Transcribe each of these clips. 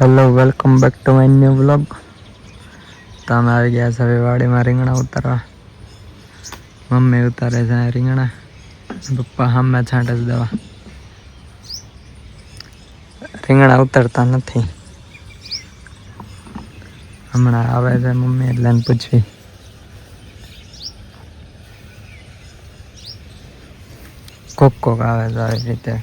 Hello welcome back to my new vlog. તો અમે આવી ગયા છે હવે વાડીમાં રીંગણા ઉતારવા. મમ્મી ઉતારે છે રીંગણા, પપ્પા સામે છાંટે છે દવા. રીંગણા ઉતરતા નથી. હમણાં આવે છે મમ્મી એટલે એને પૂછવી. કોક કોક આવે છે આવી રીતે.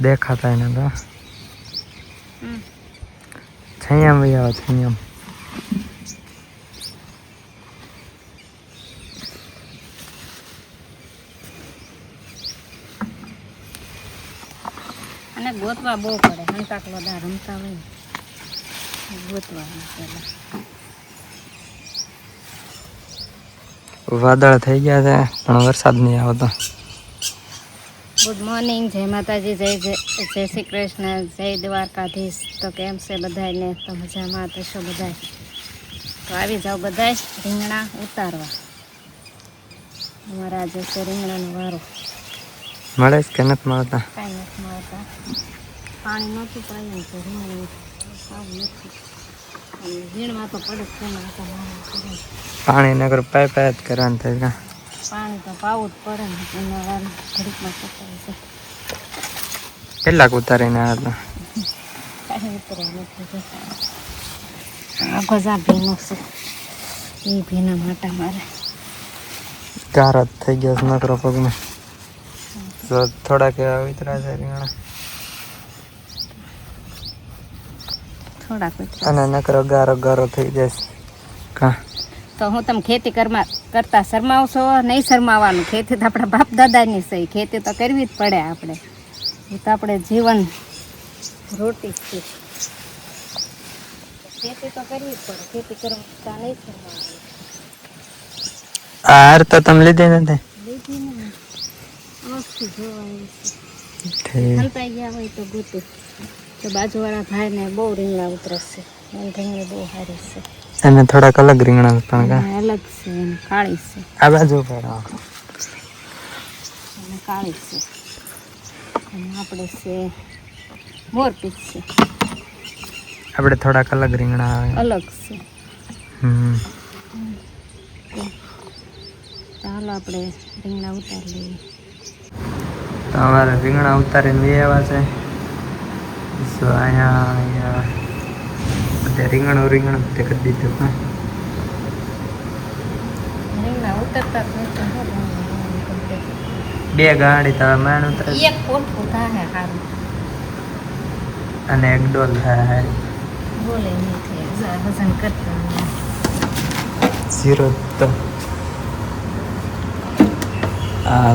દેખાતા એને તો છૈયામ વહી આવે છૈયામ. અને ગોતવા બહુ પડે, હંતાકલો દા રમતા હોય ગોતવા પેલા. વાદળ થઈ ગયા છે પણ વરસાદ નહીં આવતો. ગુડ મોર્નિંગ, જય માતાજી, જય શ્રી કૃષ્ણ, જય દ્વારકાધીશ. તો કેમ છે બધાને? તો મજામાં થશો બધા. તો આવી જાઓ બધા રીંગણા ઉતારવા. અમારા આજે છે રીંગણાનો વારો. મળે કે નથી મળતા? કાંઈ નથી મળતા. પાણી નહોતું પાયું તો રીંગણું સારું નથી. ઝીણમાં તો પડે જ. પાણી નગર પાઇપ જ કરવાનું થાય. પાણી તો પાવું જ પડે ને, ઉનાળાનું ઘડીકમાં પતાવી છે. કેટલાક ઉતારીને આવ્યા હતા? કાંઈ ઉતરવા નથી. આ ગજા ભીનો છે, એ ભીના માટા મારે. ગાર જ થઈ ગયો છે નકરો પગમાં. તો થોડાક એવા ઉતરા છે રીંગણા. થોડાક અને નકરો ગારો ગારો થઈ જશે. કા તો હું તમે ખેતી કરતા શરમાવશો? નહીં શરમાવાનું. ખેતી તો આપણા બાપ દાદાની છે, ખેતી તો કરવી જ પડે આપણે. એ તો આપણે જીવન રોટી છે, ખેતી તો કરવી જ પડે. ખેતી કરતા નહીં શરમાવાનું. હાર તો તમે લીધી નથી? લીધી ને ઓછી જોવાય છે. ઠીક. હલતાઈ ગયા હોય તો ગોતું. તો બાજુવાળા ભાઈને બહુ રીંગણા ઉતરશે. એની રીંગણી બહુ સારી છે. એને થોડાક અલગ રીંગણા પણ અલગ છે, એને કાળી છે. આ બાજુ પર અને કાળી છે. અને આપણે છે મોરપીસ છે. આપણે થોડાક અલગ રીંગણા આવે. અલગ છે. ચાલો આપણે રીંગણા ઉતારી લઈએ. તો અમારે રીંગણા ઉતારીને લઈ આવ્યા છે. સો અહીંયા બધે રીંગણ તે કરી દીધું. રીંગણા ઉતરતા જ નથી. બે ગાડી તો માણ ઉતરે એક પોઠું થાય સારું અને એક ડોલ થાય હારી. બોલે નથી વજન કરતા ઝીરો તો આ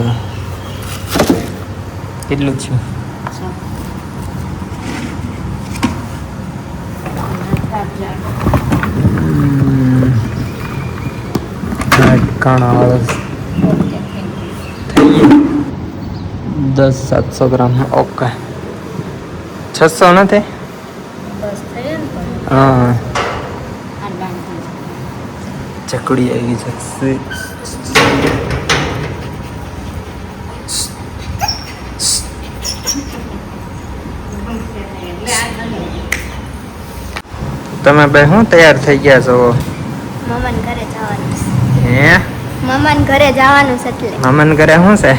કેટલું છે? કાણા આવે થઈ 10-700 ગ્રામ. ઓકે 600 નથી? બસ થઈ ને. હા ચકડી આવી છે. તમે બે શું તૈયાર થઈ ગયા છો? મામાન ઘરે જવાનું છે. હે મામાન ઘરે જવાનું છે એટલે. મામાન ઘરે શું છે?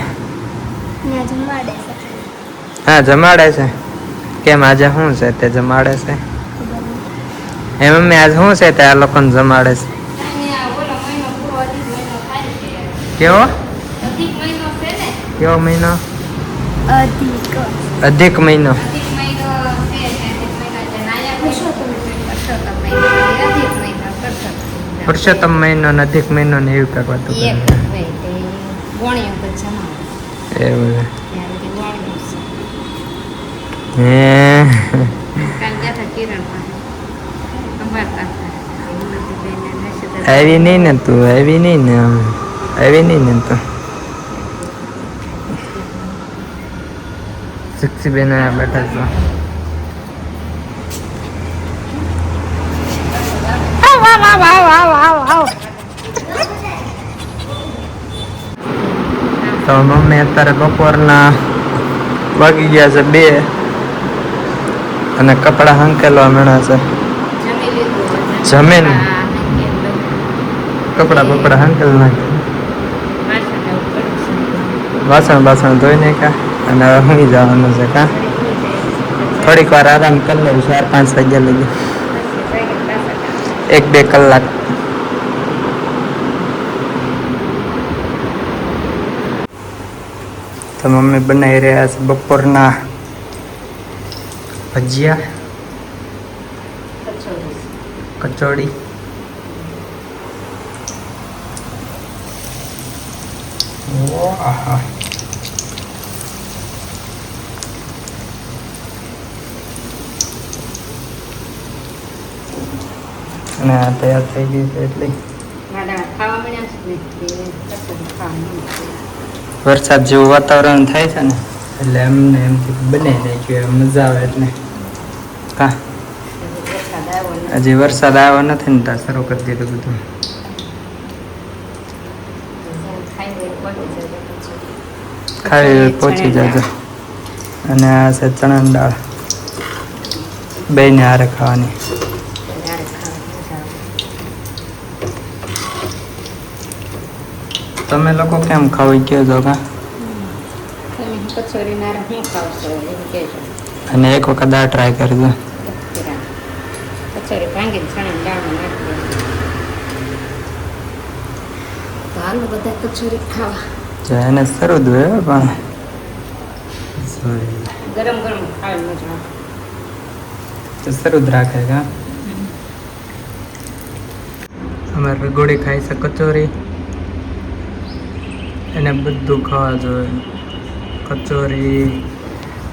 ત્યાં જમાડે છે. હા જમાડે છે. કેમ આજે શું છે તે જમાડે છે? એ મમ્મી આજ શું છે તે આ લોકોને જમાડે છે? કેવો કેવો મહિનો? અધિક મહિનો. પુરુષોત્તમ મહિનો ને અધિક મહિનો ને એવું કરવાતું. એવું આવી નહીં ને તું? આવી નહીં ને? આવી નહીં ને તું? શિક્ષીબેન બેઠા છો. તો મમ્મી અત્યારે બપોરના વાગી ગયા છે 2 અને કપડા હંકેલવા મળ્યા છે. જમી લીધું જમીન કપડાં કપડા બપડા હંકેલ નાખ્યા, વાસણ બાસણ ધોઈ નાખ્યા અને હવે સુઈ જવાનું છે. કા થોડીક વાર આરામ કરી લઉં 4-5 વાગ્યા લગી, 1-2 કલાક. તો મમ્મી બનાવી રહ્યા છે બપોરના ભજીયા, કચોડી. આહા, અને આ તૈયાર થઈ ગઈ છે એટલે વરસાદ જેવું વાતાવરણ થાય છે ને એટલે એમને એમથી બનાવી નાખ્યું, મજા આવે એટલે. કા હજી વરસાદ આવ્યો નથી ને ત્યાં શરૂ કરી દીધું બધું. ખાઈ પહોંચી જજો. અને આ છે ચણાની દાળ, બેયને હારે ખાવાની. તમે લોકો કેમ ખાવ કયો છો? કા અને એક વખત આ ટ્રાય કરજો. કચોરી ભાંગીને ચણાની દાળમાં નાખી દે. તો હાલો બધા કચોરી ખાવા. એને શરૂ દે પણ ગરમ ગરમ ખાવાની મજા આવે. તો શરૂ જ રાખે. કા અમારે રગોડી ખાઈ છે કચોરી, એને બધું ખાવા જોઈએ. કચોરી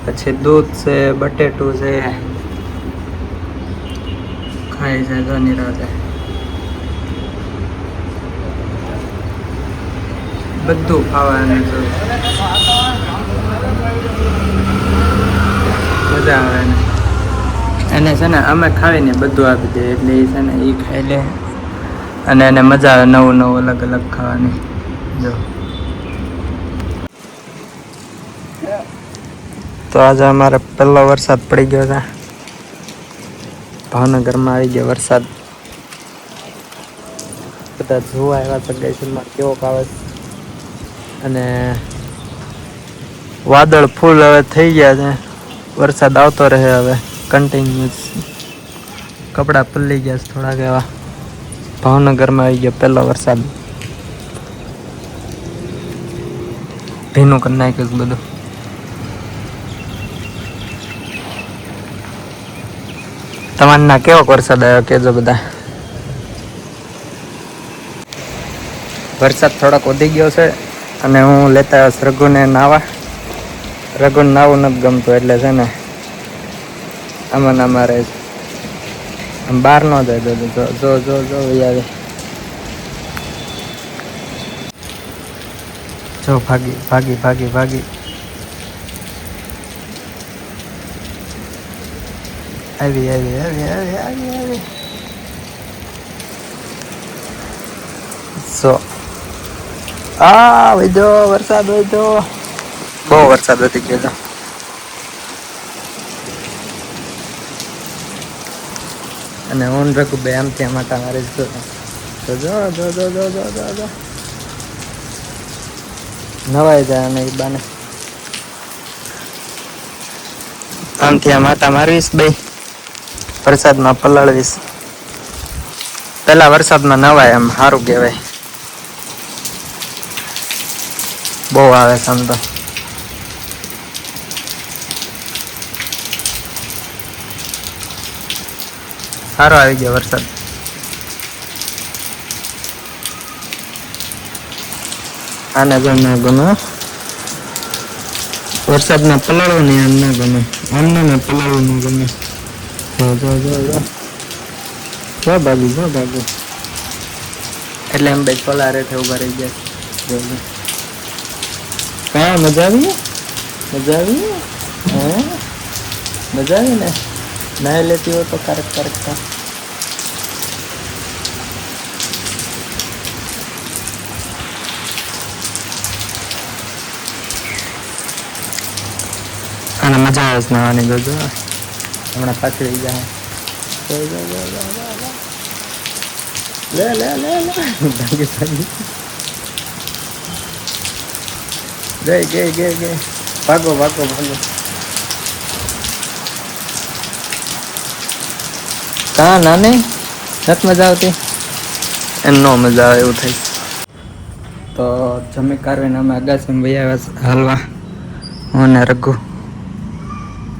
પછી દૂધ છે, બટેટું છે, ખાઈ છે તો નિરાતે બધું ખાવાનું જોઈએ. મજા આવે ને એને છે ને અમે ખાવીને બધું આપી દે એટલે એ છે ને એ ખાઈ લે અને એને મજા આવે નવું નવું અલગ અલગ ખાવાની. જો તો આજે અમારે પહેલો વરસાદ પડી ગયો છે. ભાવનગરમાં આવી ગયો વરસાદ. બધા જોવા આવ્યા છે ગઈસલમાં કેવોક આવે છે. અને વાદળ ફૂલ હવે થઈ ગયા છે, વરસાદ આવતો રહે હવે કન્ટિન્યુઅસ. કપડાં પલળી ગયા છે થોડાક એવા. ભાવનગરમાં આવી ગયો પહેલો વરસાદ, ભીનું કરી નાખ્યું બધું. તમારના કેવો વરસાદ આવ્યો કેજો બધા. વરસાદ થોડોક વધી ગયો છે અને હું લેતા આવ્યો રઘુને નાવા. રઘુને નાવું નથી ગમતું એટલે છે ને આમાં આમાં રહે છે. આમ બહાર ન જાય. જો જો જો આવે જો ભાગી ભાગી ભાગી ભાગી આવી આવી આવી આવી આવી આવી. સો આ વૈધો વરસાદ વૈધો, બહુ વરસાદ વધી ગયો હતો. અને હું રઘુ બે આમ ત્યાં માટા મારે તો જો જો જો જો જો જો જો નવાઈ જાય. અને એ બાને આમથી આ માટા મારવીશ બે, વરસાદમાં પલાળવીશ. પેલા વરસાદમાં નવાય એમ સારું કહેવાય. બહુ આવે છે આમ તો. સારો આવી ગયો વરસાદ. આને જો ના ગમે વરસાદમાં પલાળવું નહીં, આમ ના ગમે. આમને ને પલાળવું ન ગમે. જો જો જો જો જો બાબુ જો બાબુ. એટલે એમ બે પલારે છે ઉભા રહી ગયા. હા મજા આવી, મજા આવી. હા મજા આવી ને. નાય લેતી હો તો કારક કારક કા. એને મજા આવે છે નાવાની જોજો હમણાં પાછળ જાય લે લે લે લે ભાગી ભાગી ગઈ ભાગો ભાગો ભાગો કા નાની નથી મજા આવતી એમ નો મજા આવે એવું થાય તો જમી કારવીને અમે અગાસીમાં વહી આવ્યા હાલવા હું ને રઘુ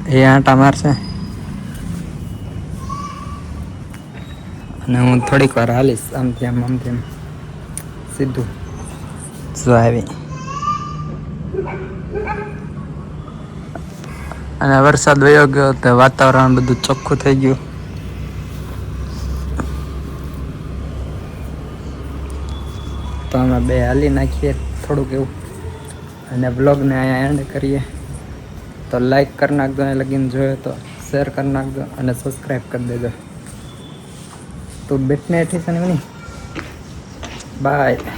એ આંટા મારશે અને હું થોડીક વાર હાલીશ આમથી આમ સીધું જો આવી અને વરસાદ વયો ગયો તો વાતાવરણ બધું ચોખ્ખું થઈ ગયું તો અમે બે હાલી નાખીએ થોડુંક એવું અને બ્લોગને અહીંયા એન્ડ કરીએ તો લાઈક કરી નાખજો અને લગીને જોયો તો શેર કરી નાખજો અને સબસ્ક્રાઈબ કરી દેજો તો બેટને એઠી છે ને બાય